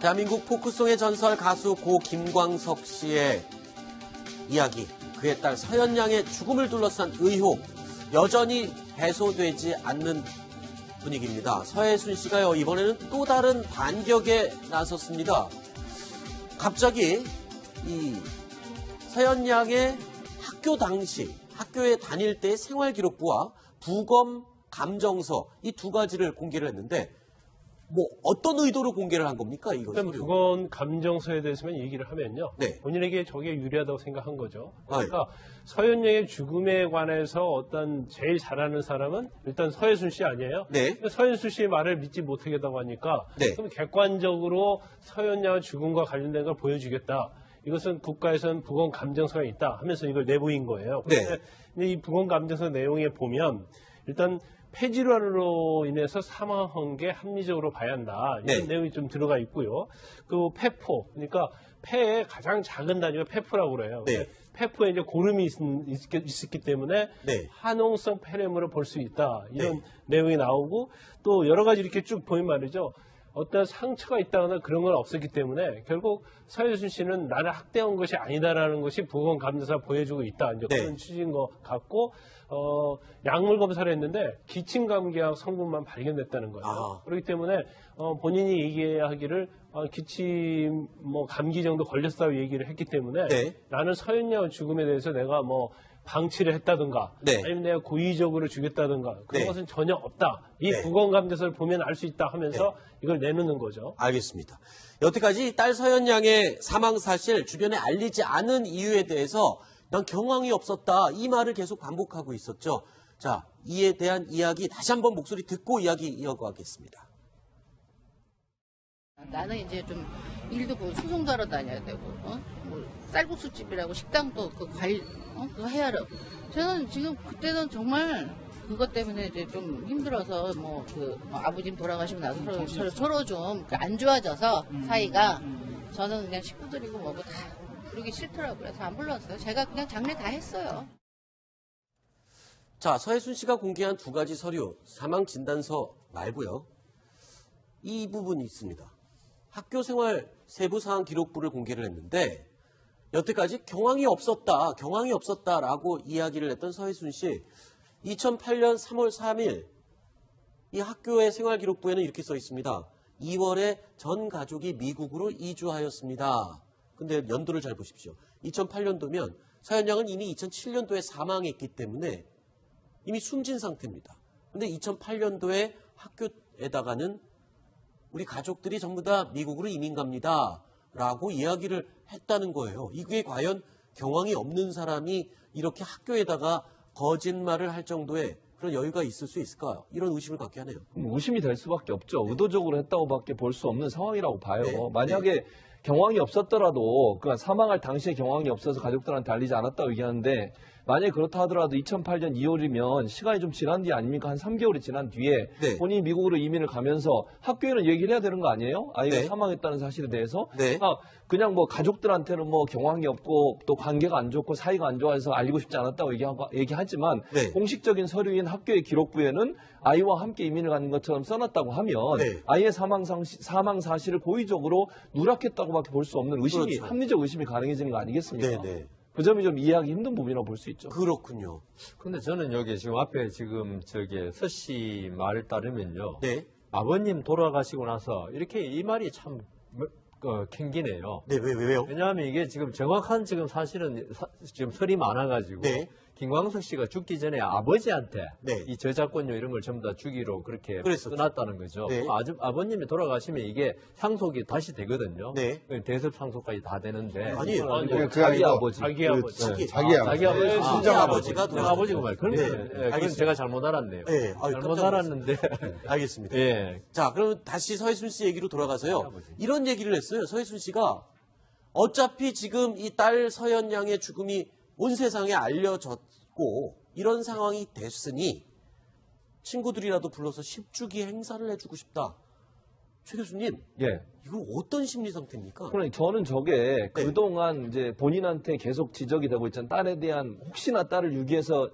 대한민국 포크송의 전설 가수 고 김광석 씨의 이야기, 그의 딸 서연 양의 죽음을 둘러싼 의혹, 여전히 해소되지 않는 분위기입니다. 서혜순 씨가요, 이번에는 또 다른 반격에 나섰습니다. 갑자기 이 서연 양의 학교 당시, 학교에 다닐 때의 생활기록부와 부검 감정서, 이 두 가지를 공개를 했는데, 뭐 어떤 의도로 공개를 한 겁니까, 이거? 일단 부검 감정서에 대해서만 얘기를 하면요. 네. 본인에게 저게 유리하다고 생각한 거죠. 아, 그러니까 서연 양의 죽음에 관해서 어떤 제일 잘 아는 사람은 일단 서혜순 씨 아니에요? 네. 서혜순 씨의 말을 믿지 못하겠다고 하니까 네. 그럼 객관적으로 서연 양의 죽음과 관련된 걸 보여주겠다. 이것은 국가에서는 부검 감정서가 있다 하면서 이걸 내보인 거예요. 네. 근데 이 부검 감정서 내용에 보면 일단 폐질환으로 인해서 사망한 게 합리적으로 봐야 한다. 이런 네. 내용이 좀 들어가 있고요. 그 폐포, 그러니까 폐의 가장 작은 단위가 폐포라고 그래요. 네. 폐포에 이제 고름이 있었기 때문에 네. 화농성 폐렴으로 볼 수 있다. 이런 네. 내용이 나오고 또 여러 가지 이렇게 쭉 보면 말이죠. 어떤 상처가 있다거나 그런 건 없었기 때문에 결국 서혜순 씨는 나를 학대한 것이 아니다라는 것이 부검 감정서 보여주고 있다. 이제 네. 그런 취지인 것 같고, 약물 검사를 했는데 기침 감기약 성분만 발견됐다는 거예요. 아. 그렇기 때문에 본인이 얘기하기를 기침 뭐 감기 정도 걸렸다고 얘기를 했기 때문에 네. 나는 서연 양 죽음에 대해서 내가 뭐 방치를 했다든가 네. 아니면 내가 고의적으로 죽였다든가 그런 네. 것은 전혀 없다. 이 네. 부검 감정서를 보면 알 수 있다 하면서 이걸 내놓는 거죠. 알겠습니다. 여태까지 딸 서연 양의 사망 사실 주변에 알리지 않은 이유에 대해서 난 경황이 없었다, 이 말을 계속 반복하고 있었죠. 자, 이에 대한 이야기 다시 한번 목소리 듣고 이야기 이어가겠습니다. 나는 이제 좀 일도 보고 소송도 하러 다녀야 되고, 뭐 쌀국수집이라고 식당도 그거 해야 하러. 저는 지금 그때는 정말 그것 때문에 이제 좀 힘들어서 아버님 돌아가시고 나서 서로 좀 안 좋아져서 사이가 저는 그냥 식구들이고 뭐고 다 부르기 싫더라고요. 그래서 안 불렀어요. 제가 그냥 장례 다 했어요. 자, 서혜순 씨가 공개한 두 가지 서류, 사망 진단서 말고요. 이 부분이 있습니다. 학교 생활 세부 사항 기록부를 공개를 했는데 여태까지 경황이 없었다라고 이야기를 했던 서혜순 씨, 2008년 3월 3일 이 학교의 생활 기록부에는 이렇게 써 있습니다. 2월에 전 가족이 미국으로 이주하였습니다. 근데 연도를 잘 보십시오. 2008년도면 서연 양은 이미 2007년도에 사망했기 때문에 이미 숨진 상태입니다. 근데 2008년도에 학교에다가는 우리 가족들이 전부 다 미국으로 이민 갑니다. 라고 이야기를 했다는 거예요. 이게 과연 경황이 없는 사람이 이렇게 학교에다가 거짓말을 할 정도의 그런 여유가 있을 수 있을까요? 이런 의심을 갖게 하네요. 의심이 될 수밖에 없죠. 의도적으로 했다고밖에 볼 수 없는 상황이라고 봐요. 네. 만약에 경황이 없었더라도, 그러니까 사망할 당시에 경황이 없어서 가족들한테 알리지 않았다고 얘기하는데, 만약에 그렇다 하더라도 2008년 2월이면 시간이 좀 지난 뒤 아닙니까? 한 3개월이 지난 뒤에 네. 본인이 미국으로 이민을 가면서 학교에는 얘기를 해야 되는 거 아니에요? 아이가 네. 사망했다는 사실에 대해서. 네. 그냥 뭐 가족들한테는 뭐 경황이 없고 또 관계가 안 좋고 사이가 안 좋아서 알리고 싶지 않았다고 얘기하지만 네. 공식적인 서류인 학교의 기록부에는 아이와 함께 이민을 가는 것처럼 써놨다고 하면 네. 아이의 사망 사실을 고의적으로 누락했다고밖에 볼 수 없는 의심이, 그렇죠. 합리적 의심이 가능해지는 거 아니겠습니까? 네네. 그 점이 좀 이해하기 힘든 부분이라고 볼 수 있죠. 그렇군요. 근데 저는 여기 지금 앞에 지금 서씨 말 따르면요. 네. 아버님 돌아가시고 나서 이렇게 이 말이 참 캥기네요. 네, 왜요? 왜냐하면 이게 지금 정확한 지금 사실은 지금 설이 많아가지고 네. 김광석 씨가 죽기 전에 아버지한테 네. 이 저작권료 이런 걸 전부 다 주기로 그렇게 그랬었죠. 써놨다는 거죠. 네. 아버님이 돌아가시면 이게 상속이 다시 되거든요. 네. 대습 상속까지 다 되는데. 아니에요. 그건 자기 아버지. 자기 아버지. 자기 자기 아버지. 친정 아버지가 친정 아버지가 말. 그러면 네. 그건 알겠습니다. 제가 잘못 알았네요. 네. 아유, 잘못 깜짝 알았는데. 알겠습니다. 예. 자, 그러면 다시 서혜순 씨 얘기로 돌아가서요. 이런 얘기를 했어요. 서혜순 씨가 어차피 지금 이 딸 서연 양의 죽음이 온 세상에 알려졌고 이런 상황이 됐으니 친구들이라도 불러서 10주기 행사를 해주고 싶다. 최 교수님, 예. 이건 어떤 심리 상태입니까? 그러니 저는 저게 그동안 이제 본인한테 계속 지적이 되고 있잖아요. 딸에 대한 혹시나 딸을 유기해서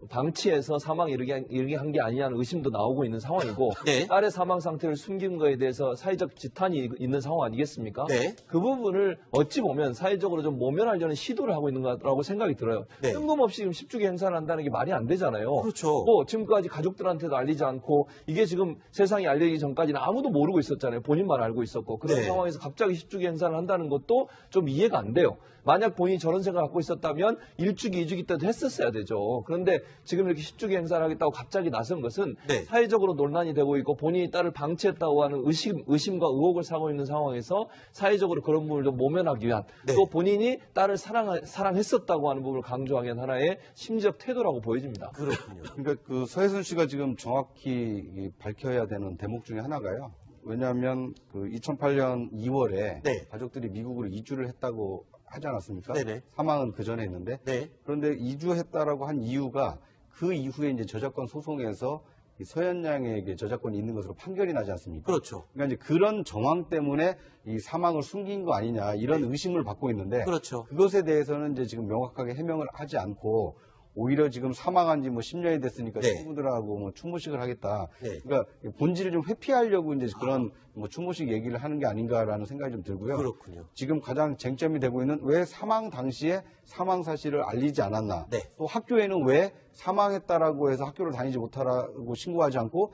방치해서 사망 이르게 한 게 아니냐는 의심도 나오고 있는 상황이고 네. 딸의 사망 상태를 숨긴 거에 대해서 사회적 지탄이 있는 상황 아니겠습니까? 네. 그 부분을 어찌 보면 사회적으로 좀 모면하려는 시도를 하고 있는 거라고 생각이 들어요. 네. 뜬금없이 지금 10주기 행사를 한다는 게 말이 안 되잖아요. 그렇죠. 뭐 지금까지 가족들한테도 알리지 않고 이게 지금 세상에 알리기 전까지는 아무도 모르고 있었잖아요. 본인만 알고 있었고 그런 네. 상황에서 갑자기 10주기 행사를 한다는 것도 좀 이해가 안 돼요. 만약 본인이 저런 생각을 갖고 있었다면 1주기, 2주기 때도 했었어야 되죠. 그런데 지금 이렇게 10주기 행사를 하겠다고 갑자기 나선 것은 네. 사회적으로 논란이 되고 있고 본인이 딸을 방치했다고 하는 의심과 의혹을 사고 있는 상황에서 사회적으로 그런 부분을 좀 모면하기 위한 네. 또 본인이 딸을 사랑했었다고 하는 부분을 강조하기 위한 하나의 심리적 태도라고 보여집니다. 그렇군요. 그러니까 그 서혜순 씨가 지금 정확히 밝혀야 되는 대목 중에 하나가요. 왜냐하면 그 2008년 2월에 네. 가족들이 미국으로 이주를 했다고 하지 않았습니까? 네네. 사망은 그 전에 했는데. 네. 그런데 이주했다라고 한 이유가 그 이후에 이제 저작권 소송에서 이 서현 양에게 저작권이 있는 것으로 판결이 나지 않습니까? 그렇죠. 그러니까 이제 그런 정황 때문에 이 사망을 숨긴 거 아니냐 이런 의심을 받고 있는데 그렇죠. 그것에 대해서는 이제 지금 명확하게 해명을 하지 않고 오히려 지금 사망한 지 뭐 10년이 됐으니까 네. 친구들하고 뭐 추모식을 하겠다. 네. 그러니까 본질을 좀 회피하려고 이제 그런 뭐 추모식 얘기를 하는 게 아닌가라는 생각이 좀 들고요. 그렇군요. 지금 가장 쟁점이 되고 있는 왜 사망 당시에 사망 사실을 알리지 않았나. 네. 또 학교에는 왜 사망했다라고 해서 학교를 다니지 못하라고 신고하지 않고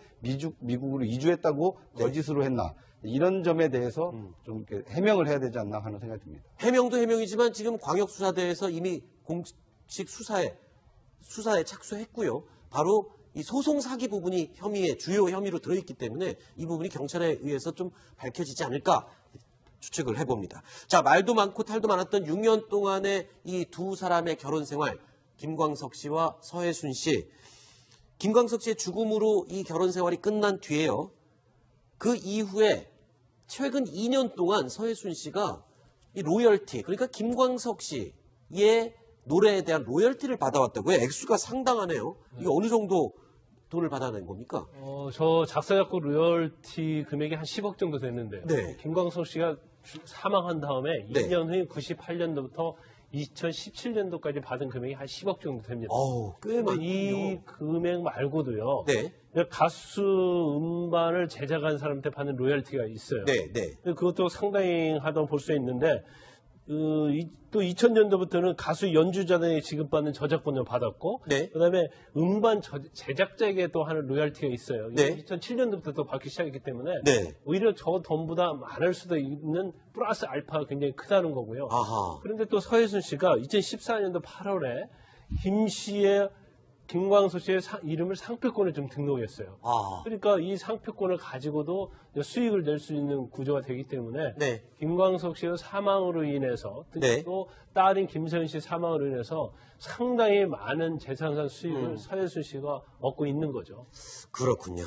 미국으로 이주했다고 네. 거짓으로 했나. 이런 점에 대해서 좀 이렇게 해명을 해야 되지 않나 하는 생각이 듭니다. 해명도 해명이지만 지금 광역수사대에서 이미 공식 수사에 착수했고요. 바로 이 소송 사기 부분이 주요 혐의로 들어있기 때문에 이 부분이 경찰에 의해서 좀 밝혀지지 않을까 추측을 해봅니다. 자, 말도 많고 탈도 많았던 6년 동안의 이 두 사람의 결혼 생활, 김광석 씨와 서혜순 씨. 김광석 씨의 죽음으로 이 결혼 생활이 끝난 뒤에요. 그 이후에 최근 2년 동안 서혜순 씨가 이 로열티, 그러니까 김광석 씨의 노래에 대한 로열티를 받아왔다고요. 액수가 상당하네요. 이게 어느 정도 돈을 받아낸 겁니까? 저 작사 작곡 로열티 금액이 한 10억 정도 됐는데 네. 김광석 씨가 사망한 다음에 네. 2년 후인 98년도부터 2017년도까지 받은 금액이 한 10억 정도 됩니다. 꽤 근데 많군요. 이 금액 말고도요. 네. 가수 음반을 제작한 사람한테 받는 로열티가 있어요. 네, 네. 근데 그것도 상당히 하다고 볼 수 있는데 또 2000년도부터는 가수 연주자들이 지급받는 저작권을 받았고 네. 그다음에 음반 제작자에게 또 하는 로열티가 있어요. 네. 2007년도부터 또 받기 시작했기 때문에 네. 오히려 저 돈보다 많을 수도 있는 플러스 알파가 굉장히 크다는 거고요. 아하. 그런데 또 서혜순 씨가 2014년도 8월에 김광석 씨의 이름을 상표권에 좀 등록했어요. 아. 그러니까 이 상표권을 가지고도 수익을 낼 수 있는 구조가 되기 때문에 네. 김광석 씨의 사망으로 인해서 네. 또 딸인 김서연 씨 사망으로 인해서 상당히 많은 재산상 수익을 서혜순 씨가 얻고 있는 거죠. 그렇군요.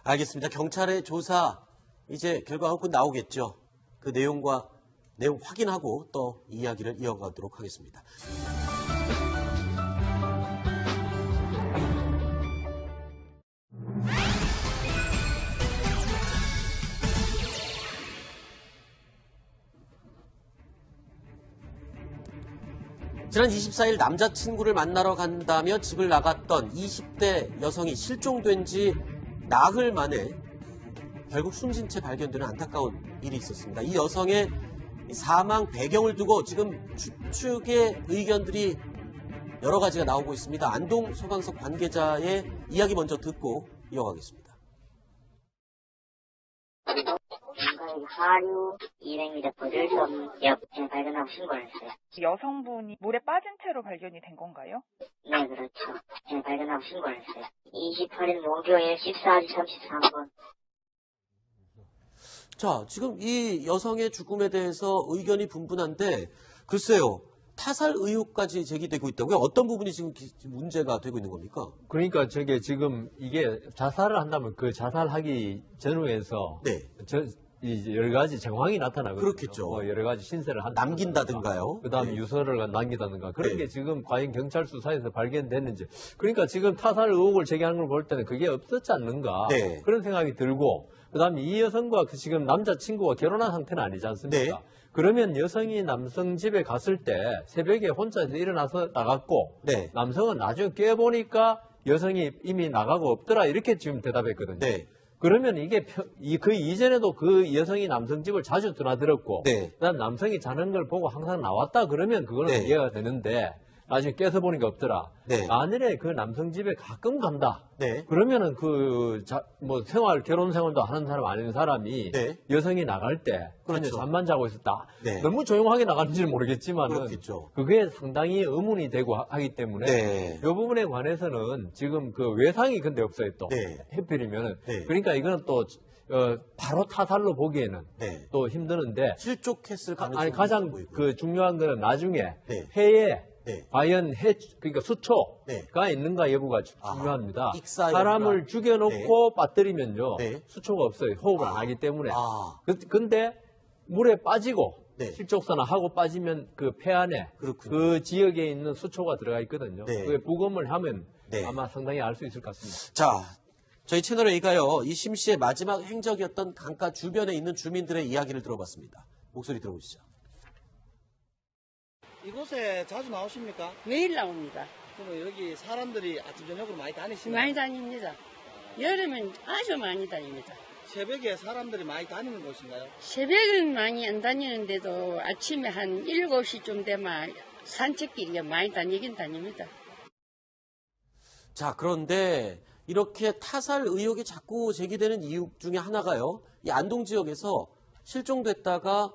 알겠습니다. 경찰의 조사 이제 결과가 곧 나오겠죠. 그 내용 확인하고 또 이야기를 이어가도록 하겠습니다. 지난 24일 남자친구를 만나러 간다며 집을 나갔던 20대 여성이 실종된 지 나흘 만에 결국 숨진 채 발견되는 안타까운 일이 있었습니다. 이 여성의 사망 배경을 두고 지금 추측의 의견들이 여러 가지가 나오고 있습니다. 안동 소방서 관계자의 이야기 먼저 듣고 이어가겠습니다. 하류 200m 거리에서 옆에 발견하고 신고를 했어요. 여성분이 물에 빠진 채로 발견이 된 건가요? 네, 그렇죠. 제가 발견하고 신고를 했어요. 28일 목요일 14시 33분. 자, 지금 이 여성의 죽음에 대해서 의견이 분분한데 글쎄요. 타살 의혹까지 제기되고 있다고요? 어떤 부분이 지금 문제가 되고 있는 겁니까? 그러니까 저게 지금 이게 자살을 한다면 그 자살하기 전후에서 네. 이제 여러 가지 정황이 나타나거든요. 그렇겠죠. 뭐 여러 가지 신세를 한다든가, 남긴다든가요. 그다음에 네. 유서를 남긴다든가 그런 네. 게 지금 과연 경찰 수사에서 발견됐는지. 그러니까 지금 타살 의혹을 제기하는 걸 볼 때는 그게 없었지 않는가 네. 그런 생각이 들고, 그다음에 이 여성과 그 지금 남자친구가 결혼한 상태는 아니지 않습니까? 네. 그러면 여성이 남성 집에 갔을 때 새벽에 혼자서 일어나서 나갔고, 네. 남성은 나중에 깨보니까 여성이 이미 나가고 없더라, 이렇게 지금 대답했거든요. 네. 그러면 이게 그 이전에도 그 여성이 남성 집을 자주 드나들었고, 네. 난 남성이 자는 걸 보고 항상 나왔다 그러면 그거는 네. 이해가 되는데, 나중에 깨서 보니까 없더라. 네. 만일에 그 남성 집에 가끔 간다. 네. 그러면은 뭐 결혼 생활도 하는 사람 아닌 사람이 네. 여성이 나갈 때 그냥 그렇죠. 잠만 자고 있었다. 네. 너무 조용하게 나갔는지는 모르겠지만은 그렇겠죠. 그게 상당히 의문이 되고 하기 때문에 네. 이 부분에 관해서는 지금 그 외상이 근데 없어요 또. 네. 해필이면은. 네. 그러니까 이거는 또 바로 타살로 보기에는 네. 또 힘드는데, 실족했을 가능성이 아니 가장 보이고요. 그 중요한 거는 나중에 네. 해에 네. 과연 그러니까 수초가 네. 있는가 여부가 아, 중요합니다. 익사 사람을 여부가. 죽여놓고 빠뜨리면요 네. 수초가 없어요. 호흡을 안 하기 때문에. 아. 근데 물에 빠지고 네. 실족사나 하고 빠지면 그 폐 안에 그렇군요. 그 지역에 있는 수초가 들어가 있거든요. 네. 그게 부검을 하면 네. 아마 상당히 알 수 있을 것 같습니다. 자, 저희 채널 A가요, 이 심 씨의 마지막 행적이었던 강가 주변에 있는 주민들의 이야기를 들어봤습니다. 목소리 들어보시죠. 이곳에 자주 나오십니까? 매일 나옵니다. 그럼 여기 사람들이 아침 저녁으로 많이 다니시나요? 많이 다닙니다. 여름엔 아주 많이 다닙니다. 새벽에 사람들이 많이 다니는 곳인가요? 새벽은 많이 안 다니는데도 아침에 한 7시쯤 되면 산책길이 많이 다니긴 다닙니다. 자, 그런데 이렇게 타살 의혹이 자꾸 제기되는 이유 중에 하나가요, 이 안동 지역에서 실종됐다가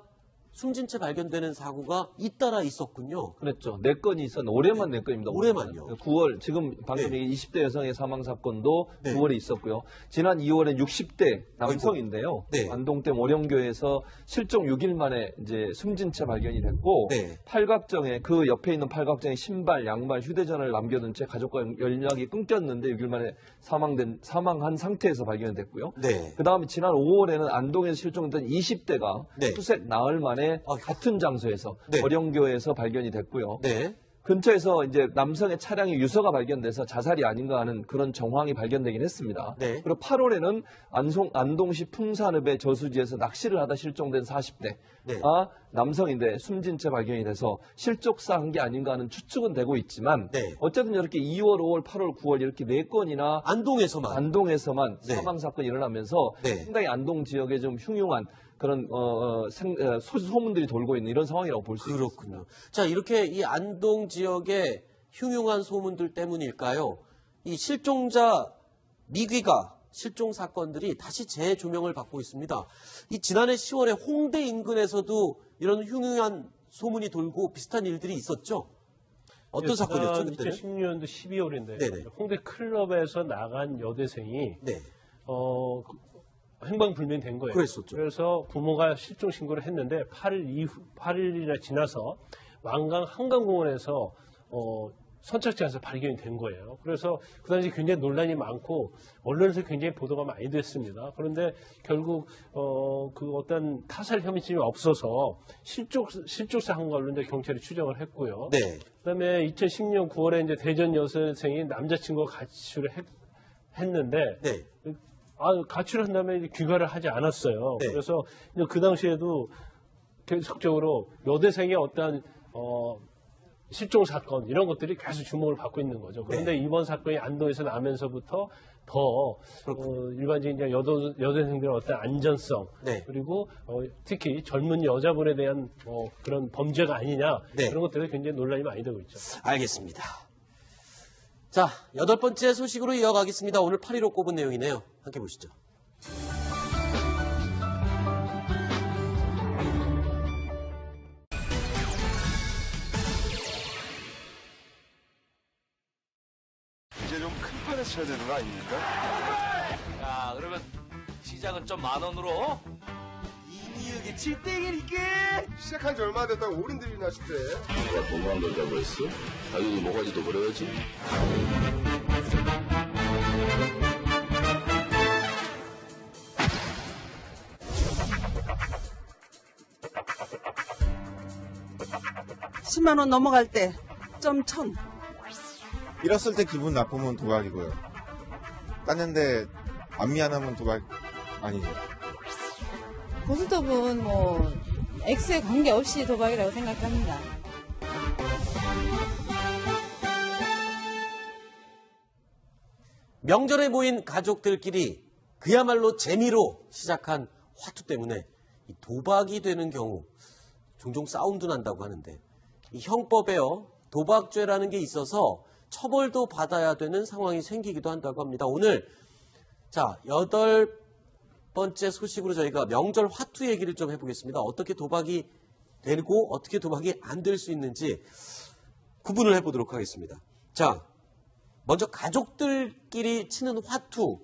숨진 채 발견되는 사고가 잇따라 있었군요. 그랬죠. 4건이 있었는데 올해만 4건입니다. 올해만요? 9월 지금 방금 네. 얘기 20대 여성의 사망 사건도 네. 9월에 있었고요. 지난 2월엔 60대 남성인데요. 네. 안동댐 오령교에서 실종 6일 만에 이제 숨진 채 발견이 됐고 네. 팔각정에 그 옆에 있는 팔각정에 신발, 양말, 휴대전화를 남겨둔 채 가족과 연락이 끊겼는데 6일 만에 사망한 상태에서 발견됐고요. 네. 그 다음에 지난 5월에는 안동에서 실종됐던 20대가 네. 수색 나흘 만에 같은 장소에서 네. 어령교에서 발견이 됐고요. 네. 근처에서 이제 남성의 차량에 유서가 발견돼서 자살이 아닌가 하는 그런 정황이 발견되긴 했습니다. 네. 그리고 8월에는 안동시 풍산읍의 저수지에서 낚시를 하다 실종된 40대 네. 남성인데 숨진 채 발견이 돼서 실족사한 게 아닌가 하는 추측은 되고 있지만 네. 어쨌든 이렇게 2월, 5월, 8월, 9월 이렇게 4건이나 안동에서만 네. 사망 사건이 일어나면서 네. 상당히 안동 지역에 좀 흉흉한 그런 소문들이 돌고 있는 이런 상황이라고 볼 수 있습니다. 그렇군요. 자, 이렇게 이 안동 지역의 흉흉한 소문들 때문일까요? 이 실종자 미귀가 실종 사건들이 다시 재조명을 받고 있습니다. 이 지난해 10월에 홍대 인근에서도 이런 흉흉한 소문이 돌고 비슷한 일들이 있었죠. 어떤 사건이었죠, 그때는? 2016년도 12월인데 네네. 홍대 클럽에서 나간 여대생이 네. 행방불명이 된 거예요. 그랬었죠. 그래서 부모가 실종 신고를 했는데 8일이나 지나서 왕강 한강공원에서 선착장에서 발견이 된 거예요. 그래서 그 당시 굉장히 논란이 많고 언론에서 굉장히 보도가 많이 됐습니다. 그런데 결국 그 어떤 타살 혐의점이 없어서 실족사 한 걸로 이제 경찰이 추정을 했고요. 네. 그다음에 2010년 9월에 이제 대전 여선생이 남자친구가 가출을 했는데 네. 가출한 다음에 이제 귀가를 하지 않았어요. 네. 그래서 이제 그 당시에도 계속적으로 여대생의 어떤 실종 사건 이런 것들이 계속 주목을 받고 있는 거죠. 그런데 이번 사건이 안동에서 나면서부터 더 일반적인 이제 여대생들의 어떤 안전성 네. 그리고 특히 젊은 여자분에 대한 그런 범죄가 아니냐 네. 그런 것들에 굉장히 논란이 많이 되고 있죠. 알겠습니다. 자, 8번째 소식으로 이어가겠습니다. 오늘 8.15 꼽은 내용이네요. 함께 보시죠. 이제 좀 큰 판에서 쳐야 되는 거 아닙니까? 야, 그러면 시작은 좀 10,000원으로? 이게 7대1이게 시작한 지 얼마 됐다고 어른들이나 하시대. 내가 돈만 벌자고 했어? 당연히 모가지도 벌어야지. 10만 원 넘어갈 때 점 1000. 잃었을 때 기분 나쁘면 도박이고요. 땄는데 안 미안하면 도박 아니죠. 고스톱은 뭐 액수에 관계없이 도박이라고 생각합니다. 명절에 모인 가족들끼리 그야말로 재미로 시작한 화투 때문에 이 도박이 되는 경우 종종 싸움도 난다고 하는데 이 형법에요. 도박죄라는 게 있어서 처벌도 받아야 되는 상황이 생기기도 한다고 합니다. 오늘 자 8번째 소식으로 저희가 명절 화투 얘기를 좀 해보겠습니다. 어떻게 도박이 되고 어떻게 도박이 안 될 수 있는지 구분을 해보도록 하겠습니다. 자, 먼저 가족들끼리 치는 화투.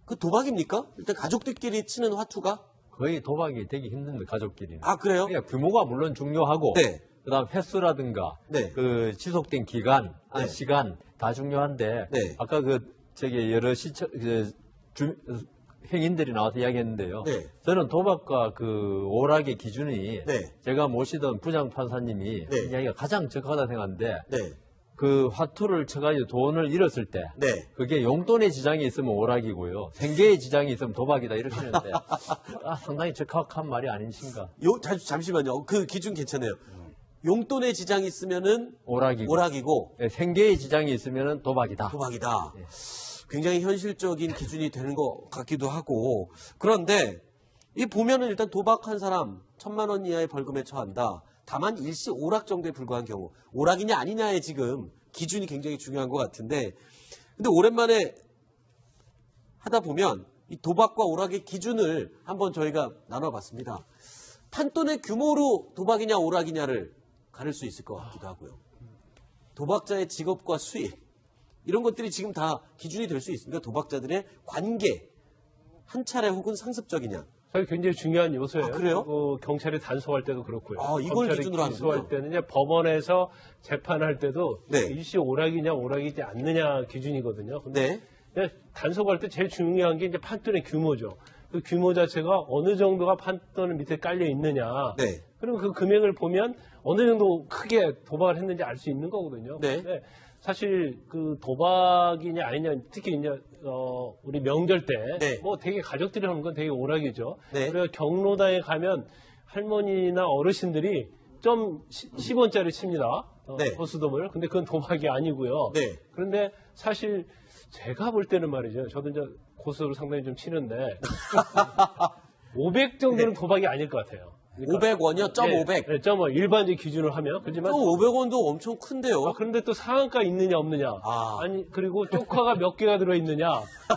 그 도박입니까? 일단 가족들끼리 치는 화투가? 거의 도박이 되기 힘든데 가족끼리는. 아, 그래요? 그러니까 규모가 물론 중요하고 네. 그다음 횟수라든가 네. 그 지속된 기간, 네. 시간 다 중요한데 네. 아까 여러 행인들이 나와서 이야기했는데요. 네. 저는 도박과 그 오락의 기준이 네. 제가 모시던 부장 판사님이 네. 이야기가 가장 적하다 생각하는데 네. 그 화투를 쳐가지고 돈을 잃었을 때 네. 그게 용돈의 지장이 있으면 오락이고요. 생계의 지장이 있으면 도박이다 이렇게 하는데 상당히 적합한 말이 아니신가. 잠시만요. 그 기준 괜찮아요. 용돈의 지장이 있으면은 오락이고 네, 생계의 지장이 있으면은 도박이다. 도박이다. 네. 굉장히 현실적인 기준이 되는 것 같기도 하고 그런데 이 보면은 일단 도박한 사람 1,000만 원 이하의 벌금에 처한다. 다만 일시 오락 정도에 불과한 경우 오락이냐 아니냐의 지금 기준이 굉장히 중요한 것 같은데 근데 오랜만에 하다 보면 이 도박과 오락의 기준을 한번 저희가 나눠봤습니다. 판돈의 규모로 도박이냐 오락이냐를 가릴 수 있을 것 같기도 하고요. 도박자의 직업과 수입 이런 것들이 지금 다 기준이 될 수 있습니다. 도박자들의 관계 한 차례 혹은 상습적이냐. 사실 굉장히 중요한 요소예요. 아, 그래요? 경찰이 단속할 때도 그렇고요. 아, 이걸 검찰이 기준으로 기소할 하는군요. 때는 이제 법원에서 재판할 때도 네. 일시 오락이냐 오락이지 않느냐 기준이거든요. 근데 네. 그냥 단속할 때 제일 중요한 게 이제 판돈의 규모죠. 그 규모 자체가 어느 정도가 판돈 밑에 깔려 있느냐. 네. 그리고 그 금액을 보면 어느 정도 크게 도박을 했는지 알 수 있는 거거든요. 네. 근데 사실 그 도박이냐 아니냐 특히 이제 우리 명절 때 뭐 네. 되게 가족들이 하는 건 되게 오락이죠. 네. 그래서 경로당에 가면 할머니나 어르신들이 좀 10원짜리 칩니다. 네. 고스톱을. 근데 그건 도박이 아니고요. 네. 그런데 사실 제가 볼 때는 말이죠. 저도 이제 고스톱을 상당히 좀 치는데 500 정도는 도박이 아닐 것 같아요. 500원이요? 1.500? 네, 1.5 일반적 기준으로 하면 그렇지만 500원도 엄청 큰데요. 그런데 또 상한가 있느냐 없느냐 아니 그리고 쪽화가 몇 개가 들어있느냐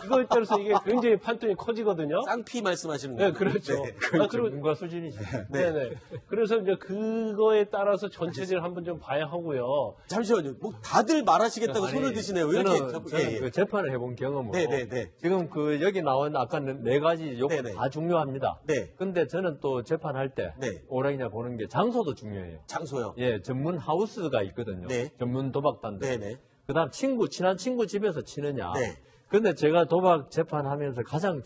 이거에 따라서 이게 굉장히 판돈이 커지거든요. 쌍피 말씀하시는 네, 거예요? 그렇죠. 네. 그리고 전문가 수준이죠. 네네. 그래서 이제 그거에 따라서 전체적으로 한번 좀 봐야 하고요. 잠시만요. 뭐 다들 말하시겠다고 아니, 손을 드시네요. 왜 이렇게 저는 그 재판을 해본 경험으로 네네네. 지금 그 여기 나온 아까 네 가지 요건 네네. 다 중요합니다. 네. 근데 저는 또 재판할 때 네. 오락이냐 보는 게 장소도 중요해요. 장소요? 예, 전문 하우스가 있거든요. 네. 전문 도박단들. 네네. 그다음 친한 친구 집에서 치느냐. 네. 근데 제가 도박 재판하면서 가장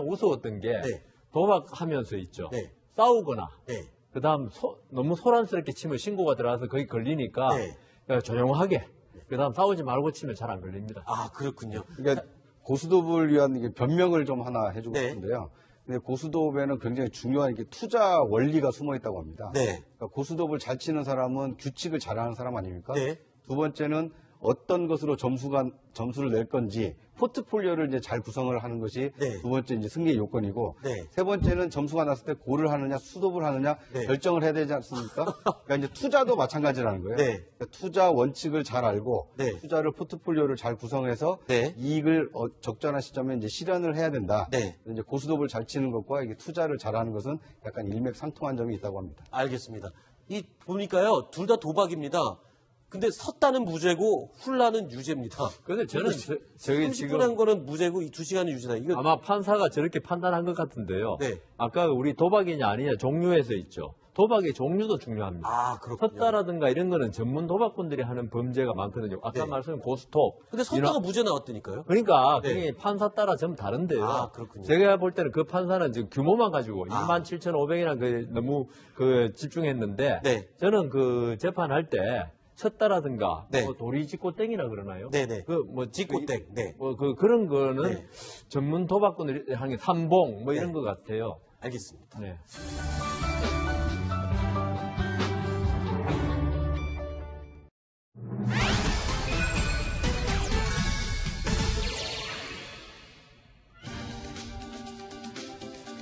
우스웠던 게 네. 도박하면서 있죠. 네. 싸우거나. 네. 그다음 너무 소란스럽게 치면 신고가 들어와서 거기 걸리니까 네. 조용하게. 그다음 싸우지 말고 치면 잘 안 걸립니다. 아, 그렇군요. 그러니까 고스톱을 위한 이게 변명을 좀 하나 해주고 네. 싶은데요. 근데 고스톱에는 굉장히 중요한 게 투자 원리가 숨어 있다고 합니다. 네. 그러니까 고스톱을 잘 치는 사람은 규칙을 잘하는 사람 아닙니까? 네. 두 번째는 어떤 것으로 점수를 낼 건지 포트폴리오를 이제 잘 구성을 하는 것이 네. 두 번째 이제 승리의 요건이고 네. 세 번째는 점수가 났을 때 고를 하느냐 수톱을 하느냐 네. 결정을 해야 되지 않습니까? 그러니까 이제 투자도 마찬가지라는 거예요. 네. 그러니까 투자 원칙을 잘 알고 네. 투자를 포트폴리오를 잘 구성해서 네. 이익을 적절한 시점에 이제 실현을 해야 된다. 네. 이제 고스톱을 잘 치는 것과 이게 투자를 잘하는 것은 약간 일맥상통한 점이 있다고 합니다. 알겠습니다. 이 보니까요, 둘 다 도박입니다. 근데 섰다는 무죄고 훌라는 유죄입니다. 근데 저는 저기 30분 지금 한 거는 무죄고 이 2시간은 유죄다. 이거 아마 판사가 저렇게 판단한 것 같은데요. 네. 아까 우리 도박이냐 아니냐 종류에서 있죠. 도박의 종류도 중요합니다. 아, 그렇군요. 섰다라든가 이런 거는 전문 도박꾼들이 하는 범죄가 많거든요. 아까 네. 말씀드린 고스톱. 근데 섰다가 무죄 나왔다니까요? 그러니까 네. 그게 판사 따라 좀 다른데요. 아, 그렇군요. 제가 볼 때는 그 판사는 지금 규모만 가지고 27,500이나 너무 집중했는데 네. 저는 그 재판할 때 쳤다라든가 네. 뭐 도리지꼬땡이라 그러나요? 네네. 그 뭐 지꼬땡. 네. 그런 거는 네. 전문 도박꾼들이 하는 게 삼봉 뭐 이런 네. 것 같아요. 알겠습니다. 네.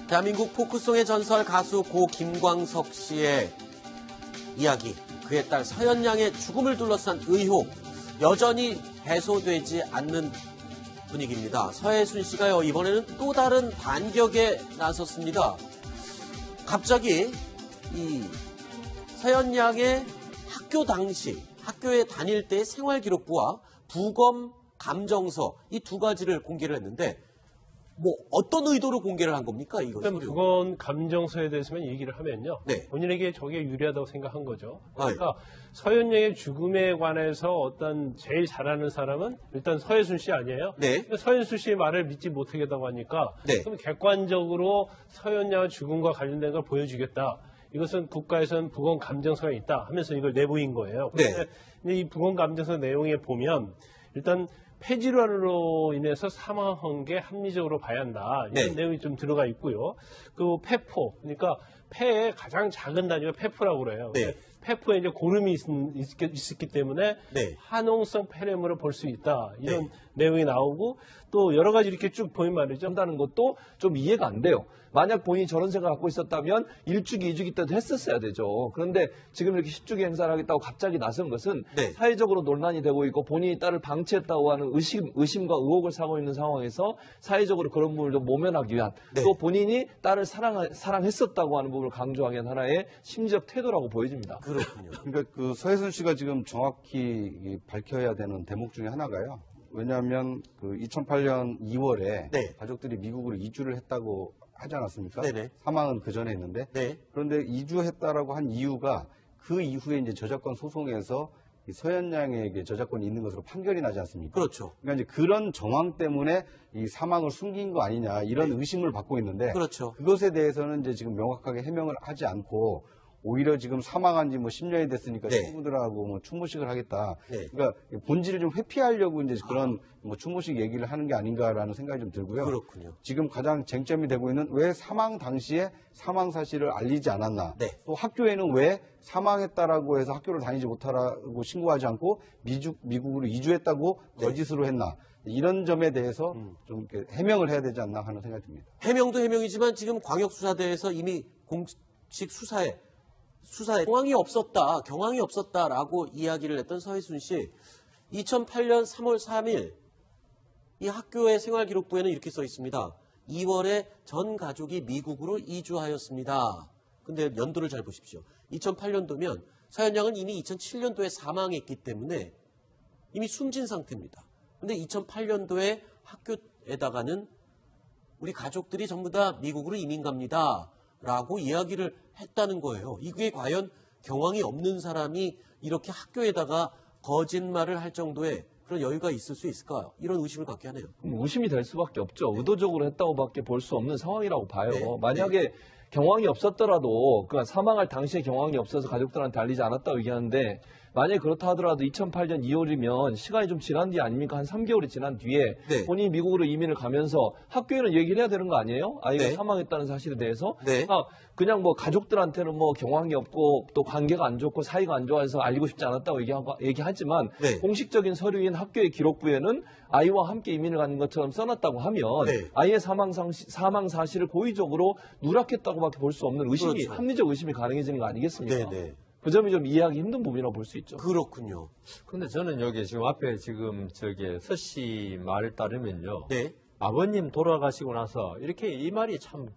대한민국 포크송의 전설 가수 고 김광석 씨의 이야기, 그의 딸 서연양의 죽음을 둘러싼 의혹, 여전히 해소되지 않는 분위기입니다. 서혜순 씨가요, 이번에는 또 다른 반격에 나섰습니다. 갑자기 이 서연양의 학교 당시, 학교에 다닐 때의 생활기록부와 부검 감정서, 이 두 가지를 공개를 했는데, 뭐 어떤 의도로 공개를 한 겁니까? 이거 일단 부검 감정서에 대해서만 얘기를 하면요. 네. 본인에게 저게 유리하다고 생각한 거죠. 그러니까 서현영의 죽음에 관해서 어떤 제일 잘하는 사람은 일단 서혜순 씨 아니에요? 네. 서혜순 씨의 말을 믿지 못하겠다고 하니까 네. 그럼 객관적으로 서현영의 죽음과 관련된 걸 보여주겠다. 이것은 국가에서는 부검 감정서가 있다 하면서 이걸 내보인 거예요. 그런데 이 부검 감정서 내용에 보면 일단 폐질환으로 인해서 사망한 게 합리적으로 봐야 한다. 이런 내용이 좀 들어가 있고요. 그 폐포, 그러니까 폐의 가장 작은 단위가 폐포라고 그래요. 폐포에 이제 고름이 있었기 때문에 화농성 폐렴으로 볼 수 있다. 이런 내용이 나오고 또 여러 가지 이렇게 쭉 보면 말이죠. 한다는 것도 좀 이해가 안 돼요. 만약 본인이 저런 생각을 갖고 있었다면 1주기, 2주기 때도 했었어야 되죠. 그런데 지금 이렇게 10주기 행사를 하겠다고 갑자기 나선 것은 사회적으로 논란이 되고 있고 본인이 딸을 방치했다고 하는 의심과 의혹을 사고 있는 상황에서 사회적으로 그런 부분을 좀 모면하기 위한 또 본인이 딸을 사랑했었다고 하는 부분을 강조하기 위한 하나의 심리적 태도라고 보여집니다. 그렇군요. 그러니까 그 서혜순 씨가 지금 정확히 밝혀야 되는 대목 중에 하나가요. 왜냐하면 그 2008년 2월에 가족들이 미국으로 이주를 했다고 하지 않았습니까? 네네. 사망은 그 전에 했는데. 그런데 이주했다라고 한 이유가 그 이후에 이제 저작권 소송에서 이 서현양에게 저작권이 있는 것으로 판결이 나지 않습니까? 그렇죠. 그러니까 이제 그런 정황 때문에 이 사망을 숨긴 거 아니냐 이런 의심을 받고 있는데. 그렇죠. 그것에 대해서는 이제 지금 명확하게 해명을 하지 않고 오히려 지금 사망한 지 뭐 10년이 됐으니까 친구들하고 뭐 추모식을 하겠다. 그러니까 본질을 좀 회피하려고 이제 그런 뭐 추모식 얘기를 하는 게 아닌가라는 생각이 좀 들고요. 그렇군요. 지금 가장 쟁점이 되고 있는 왜 사망 당시에 사망 사실을 알리지 않았나. 또 학교에는 왜 사망했다라고 해서 학교를 다니지 못하라고 신고하지 않고 미국으로 이주했다고 거짓으로 했나. 이런 점에 대해서 좀 이렇게 해명을 해야 되지 않나 하는 생각이 듭니다. 해명도 해명이지만 지금 광역수사대에서 이미 공식 수사에 경황이 없었다라고 이야기를 했던 서혜순 씨, 2008년 3월 3일 이 학교의 생활기록부에는 이렇게 써 있습니다. 2월에 전 가족이 미국으로 이주하였습니다. 근데 연도를 잘 보십시오. 2008년도면 서현양은 이미 2007년도에 사망했기 때문에 이미 숨진 상태입니다. 근데 2008년도에 학교에다가는 우리 가족들이 전부 다 미국으로 이민 갑니다. 라고 이야기를 했다는 거예요. 이게 과연 경황이 없는 사람이 이렇게 학교에다가 거짓말을 할 정도의 그런 여유가 있을 수 있을까? 이런 의심을 갖게 하네요. 의심이 될 수밖에 없죠. 의도적으로 했다고밖에 볼 수 없는 상황이라고 봐요. 만약에 경황이 없었더라도 그러니까 사망할 당시에 경황이 없어서 가족들한테 알리지 않았다고 얘기하는데 만약에 그렇다 하더라도 2008년 2월이면 시간이 좀 지난 뒤 아닙니까? 한 3개월이 지난 뒤에 본인이 미국으로 이민을 가면서 학교에는 얘기를 해야 되는 거 아니에요? 아이가 사망했다는 사실에 대해서. 그냥 뭐 가족들한테는 뭐 경황이 없고 또 관계가 안 좋고 사이가 안 좋아서 알리고 싶지 않았다고 얘기하지만 공식적인 서류인 학교의 기록부에는 아이와 함께 이민을 가는 것처럼 써놨다고 하면 아이의 사망 사실을 고의적으로 누락했다고밖에 볼 수 없는 의심이 합리적 의심이 가능해지는 거 아니겠습니까? 그 점이 좀 이해하기 힘든 부분이라고 볼 수 있죠. 그렇군요. 근데 저는 여기 지금 앞에 지금 서 씨 말을 따르면요. 아버님 돌아가시고 나서 이렇게 이 말이 참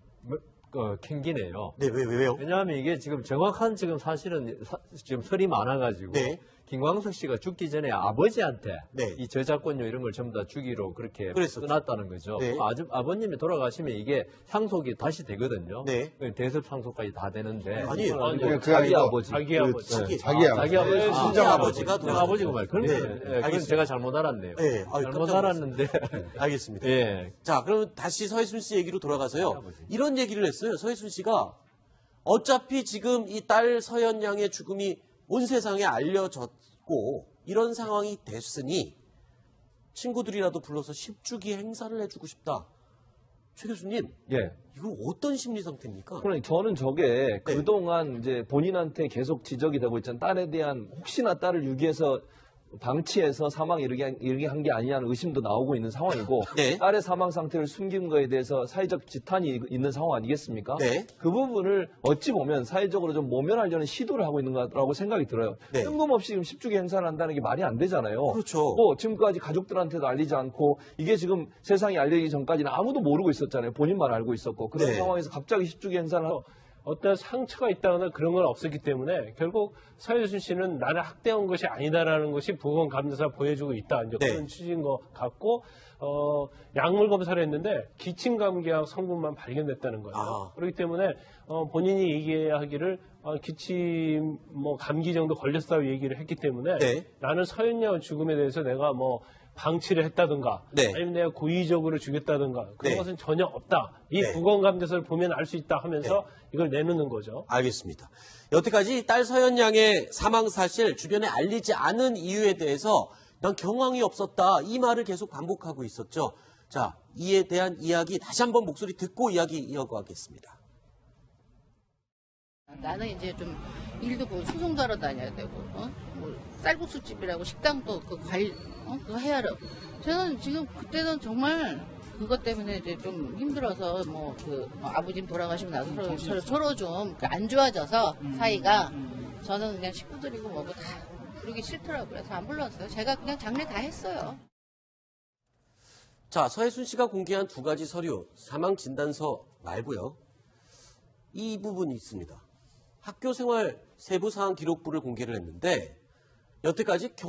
캥기네요. 왜요? 왜냐하면 이게 지금 정확한 지금 사실은 지금 설이 많아가지고 김광석 씨가 죽기 전에 아버지한테 네. 이 저작권료 이런 걸 전부 다 주기로 그렇게 그랬었죠. 끊었다는 거죠. 네. 아버님이 돌아가시면 이게 상속이 다시 되거든요. 네. 대습 상속까지 다 되는데. 아니에요. 자기 아버지. 자기 아버지. 자기 아버지. 친정 아버지가 아버지가 말. 그런 네. 거예요. 그건 알겠습니다. 제가 잘못 알았네요. 네. 잘못 알았는데. 알겠습니다. 예. 자, 그러면 다시 서해순 씨 얘기로 돌아가서요. 이런 얘기를 했어요. 서해순 씨가 어차피 지금 이 딸 서현 양의 죽음이 온 세상에 알려졌고 이런 상황이 됐으니 친구들이라도 불러서 10주기 행사를 해주고 싶다. 최 교수님, 예. 이건 어떤 심리 상태입니까? 그러니까 저는 저게 그동안 이제 본인한테 계속 지적이 되고 있잖아요. 딸에 대한 혹시나 딸을 유기해서 방치해서 사망 이르게 한 게 아니냐는 의심도 나오고 있는 상황이고 네. 딸의 사망 상태를 숨긴 거에 대해서 사회적 지탄이 있는 상황 아니겠습니까? 네. 그 부분을 어찌 보면 사회적으로 좀 모면하려는 시도를 하고 있는 거라고 생각이 들어요. 네. 뜬금없이 지금 10주기 행사를 한다는 게 말이 안 되잖아요. 그렇죠. 또 지금까지 가족들한테도 알리지 않고 이게 지금 세상에 알리기 전까지는 아무도 모르고 있었잖아요. 본인만 알고 있었고 그런 네. 상황에서 갑자기 10주기 행사를 어떤 상처가 있다거나 그런 건 없었기 때문에 결국 서해순 씨는 나를 학대한 것이 아니다라는 것이 보건감사가 보여주고 있다. 이제 네. 그런 취지인 것 같고 약물 검사를 했는데 기침감기약 성분만 발견됐다는 거예요. 아. 그렇기 때문에 본인이 얘기하기를 기침 감기 정도 걸렸다고 얘기를 했기 때문에 네. 나는 서현 양 죽음에 대해서 내가 방치를 했다든가 네. 아니면 내가 고의적으로 죽였다든가 그런 네. 것은 전혀 없다. 이 네. 부검감사를 보면 알 수 있다 하면서 이걸 내놓는 거죠. 알겠습니다. 여태까지 딸 서현 양의 사망 사실 주변에 알리지 않은 이유에 대해서 난 경황이 없었다. 이 말을 계속 반복하고 있었죠. 자, 이에 대한 이야기 다시 한번 목소리 듣고 이야기 이어가겠습니다. 나는 이제 좀 일도 수송도 하러 다녀야 되고, 쌀국수집이라고 식당도 그거 해야 하러. 저는 지금 그때는 정말 그것 때문에 이제 좀 힘들어서 아버님 돌아가시고 나서 서로 좀 안 좋아져서 사이가 저는 그냥 식구들이고 뭐고 다 그러기 싫더라고요. 그래서 안 불렀어요. 제가 그냥 장례 다 했어요. 자, 서해순 씨가 공개한 두 가지 서류, 사망 진단서 말고요. 이 부분이 있습니다. 학교 생활 세부 사항 기록부를 공개를 했는데 여태까지